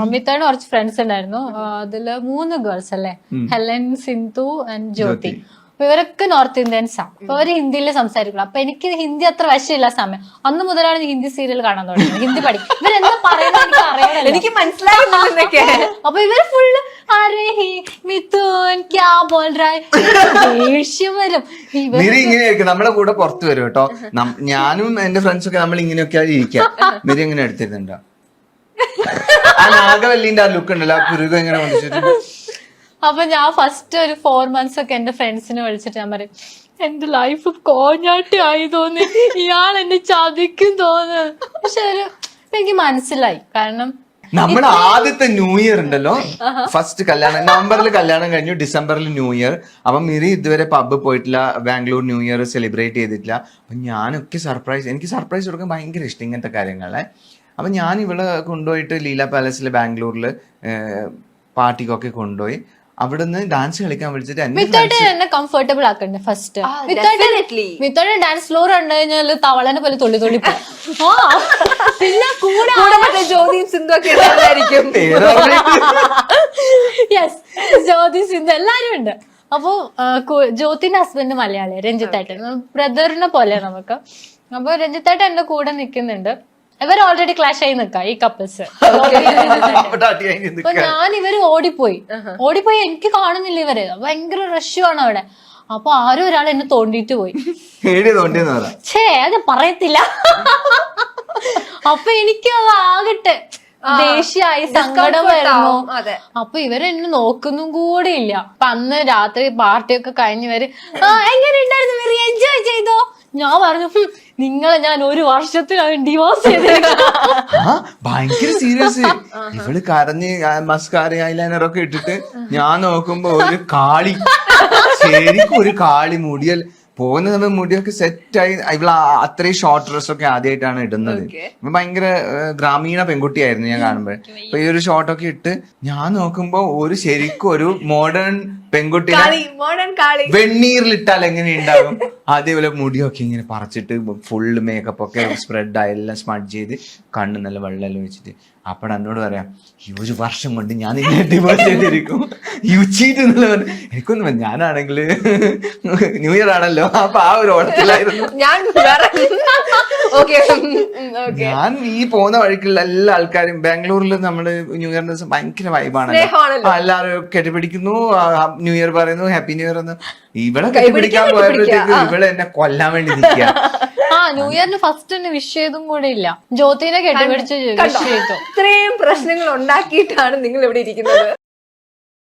അമിതാണ് കുറച്ച് ഫ്രണ്ട്സ് ഉണ്ടായിരുന്നു. അതില് 3 ഗേൾസ് അല്ലേ, ഹെലൻ, സിന്ധു ആൻഡ് ജ്യോതി. അപ്പൊ ഇവരൊക്കെ നോർത്ത് ഇന്ത്യൻസ് ആണ്. അപ്പൊ അവര് ഹിന്ദിയിൽ സംസാരിക്കണം. അപ്പൊ എനിക്ക് ഹിന്ദി അത്ര വശമില്ല സമയം. അന്ന് മുതലാണ് ഞാൻ ഹിന്ദി സീരിയൽ കാണാൻ തുടങ്ങിയത്, ഹിന്ദി പഠിക്കും. ഇവരെന്താ പറയുന്നത് എനിക്ക് അറിയണല്ലോ, എനിക്ക് മനസ്സിലാകുന്നതൊക്കെ. അപ്പൊ ഇവര് ഫുള്ള് അരേ മിഥുൻ ക്യാ ബോൾ റായ്, ദേഷ്യം വരും. മിരി ഇങ്ങനെയായിരിക്കും നമ്മളെ കൂടെ പുറത്തു വരും കേട്ടോ. ഞാനും എന്റെ ഫ്രണ്ട്സൊക്കെ നമ്മൾ ഇങ്ങനെയൊക്കെ ഇരിക്കാം. മിരി എങ്ങനെ എടുത്തിരുന്നുണ്ടോ ആ നാഗവല്ലിന്റെ ആ ലുക്ക് ഉണ്ടല്ലോ, ആ പുരുക എങ്ങനെ വന്നിട്ട്. അപ്പൊ ഞാൻ ഫസ്റ്റ് ഒരു 4 months ഒക്കെ എന്റെ ഫ്രണ്ട്സിനെ വിളിച്ചിട്ട് ഞാൻ പറയും, എന്റെ ലൈഫ് കോഞ്ഞാട്ടി ആയി തോന്നി, ഇയാൾ എന്നെ ചതിക്കും തോന്നുന്നു. പക്ഷെ എനിക്ക് മനസ്സിലായി. കാരണം നമ്മുടെ ആദ്യത്തെ ന്യൂ ഇയർ ഉണ്ടല്ലോ, ഫസ്റ്റ് കല്യാണം നവംബറിൽ കല്യാണം കഴിഞ്ഞു, ഡിസംബറിൽ ന്യൂ ഇയർ. അപ്പൊ മിറി ഇതുവരെ പബ്ബ് പോയിട്ടില്ല, ബാംഗ്ലൂർ ന്യൂ ഇയർ സെലിബ്രേറ്റ് ചെയ്തിട്ടില്ല. അപ്പൊ ഞാനൊക്കെ എനിക്ക് സർപ്രൈസ് കൊടുക്കാൻ ഭയങ്കര ഇഷ്ടം ഇങ്ങനത്തെ കാര്യങ്ങളെ. അപ്പൊ ഞാൻ ഇവിടെ കൊണ്ടുപോയിട്ട് ലീല പാലസിൽ ബാംഗ്ലൂരിൽ പാർട്ടിക്കൊക്കെ കൊണ്ടുപോയി. അവിടുന്ന് ഡാൻസ് കളിക്കാൻ വിളിച്ചിട്ട് എന്നെ കംഫർട്ടബിൾ ആക്കണ്ടേ ഫസ്റ്റ്. മിത്തോടെ ഡാൻസ് ഫ്ലോർ കണ്ടു കഴിഞ്ഞാൽ തവളനെ പോലെ തുള്ളി തുള്ളി പിന്നെ കൂടെ ജ്യോതിയും സിന്ധു ഒക്കെ ഉണ്ടായിരിക്കും. യെസ്, ജ്യോതി സിന്ധു എല്ലാരും ഉണ്ട്. അപ്പൊ ജ്യോതിന്റെ ഹസ്ബൻഡ് മലയാളി, രഞ്ജിത്തായിട്ട് ബ്രദറിനെ പോലെ നമുക്ക്. അപ്പൊ രഞ്ജിത്തായിട്ട് എന്റെ കൂടെ നിൽക്കുന്നുണ്ട്. ഇവർ ഓൾറെഡി ക്ലാഷ് ആയി നിക്കാം ഈ കപ്പിൾസ്. അപ്പൊ ഞാൻ ഇവര് ഓടിപ്പോയി എനിക്ക് കാണുന്നില്ല ഇവര്, ഭയങ്കര റഷ്യാണ് അവിടെ. അപ്പൊ ആരും ഒരാൾ എന്നെ തോണ്ടിട്ട് പോയി. അത് പറയത്തില്ല. അപ്പൊ എനിക്ക് അത് ആകട്ടെ ദേഷ്യായി, സങ്കടം വരുന്നു. അപ്പൊ ഇവരെന്നെ നോക്കുന്നും കൂടെ ഇല്ല. അപ്പൊ അന്ന് രാത്രി പാർട്ടിയൊക്കെ കഴിഞ്ഞവര് എങ്ങനെ ഉണ്ടായിരുന്നു, വെറി എൻജോയ് ചെയ്തോ? ഞാൻ പറഞ്ഞു, നിങ്ങളെ ഞാൻ 1 വർഷത്തിലാണ് ഡിവോഴ്സ് ചെയ്തത്. ഭയങ്കര സീരിയസ്. ഇവള് കരഞ്ഞ് മസ്കാര ഐലൈനർ ഒക്കെ ഇട്ടിട്ട് ഞാൻ നോക്കുമ്പോ ഒരു കാളി, ശരിക്കും ഒരു കാളി. മുടിയൽ പോകുന്ന സമയം മുടിയൊക്കെ സെറ്റായി. ഇവള് അത്രയും ഷോർട്ട് ഡ്രസ് ഒക്കെ ആദ്യമായിട്ടാണ് ഇടുന്നത്. ഭയങ്കര ഗ്രാമീണ പെൺകുട്ടിയായിരുന്നു ഞാൻ കാണുമ്പോ. അപ്പൊ ഈ ഒരു ഷോർട്ടൊക്കെ ഇട്ട് ഞാൻ നോക്കുമ്പോ ശരിക്കും ഒരു മോഡേൺ പെൺകുട്ടിയെ വെണ്ണീറിലിട്ടാൽ എങ്ങനെ ഉണ്ടാകും അതേപോലെ മുടിയൊക്കെ ഇങ്ങനെ പറിച്ചിട്ട് ഫുള്ള് മേക്കപ്പ് ഒക്കെ സ്പ്രെഡ് ആയി, എല്ലാം സ്മഡ് ചെയ്ത് കണ്ണ് നല്ല വെള്ളമെല്ലാം വെച്ചിട്ട്. അപ്പഴ എന്നോട് പറയാം, ഈ 1 വർഷം കൊണ്ട് ഞാൻ ഇങ്ങനെ ഡിവോഴ്സ് ചെയ്തിരിക്കും, യുച്ചീറ്റ് എന്നുള്ള. എനിക്കൊന്നും, ഞാനാണെങ്കിൽ ന്യൂ ഇയർ ആണല്ലോ, അപ്പൊ ആ ഒരു ഓണത്തിലായിരുന്നു ഞാൻ. ഈ പോകുന്ന വഴിക്കുള്ള എല്ലാ ആൾക്കാരും ബാംഗ്ലൂരിൽ നമ്മള് ന്യൂ ഇയറിന്റെ ദിവസം ഭയങ്കര വൈബാണല്ലോ. എല്ലാവരും കെട്ടിപ്പിടിക്കുന്നു, ന്യൂ ഇയർ പറയുന്നു, ഹാപ്പി ന്യൂ ഇയർ എന്ന്. ഇവിടെ കെട്ടിപ്പിടിക്കാൻ പോയപ്പോഴത്തേക്ക് ഇവിടെ എന്നെ കൊല്ലാൻ വേണ്ടി നിൽക്കുക. ന്യൂ ഇയറിന് ഫസ്റ്റ് തന്നെ വിഷ് ചെയ്തും കൂടെ ഇല്ല. ജ്യോതിനെ കെട്ടിപ്പിടിച്ച് വിഷ് ചെയ്തു. ഇത്രയും പ്രശ്നങ്ങൾ ഉണ്ടാക്കിയിട്ടാണ് നിങ്ങൾ ഇവിടെ ഇരിക്കുന്നത്.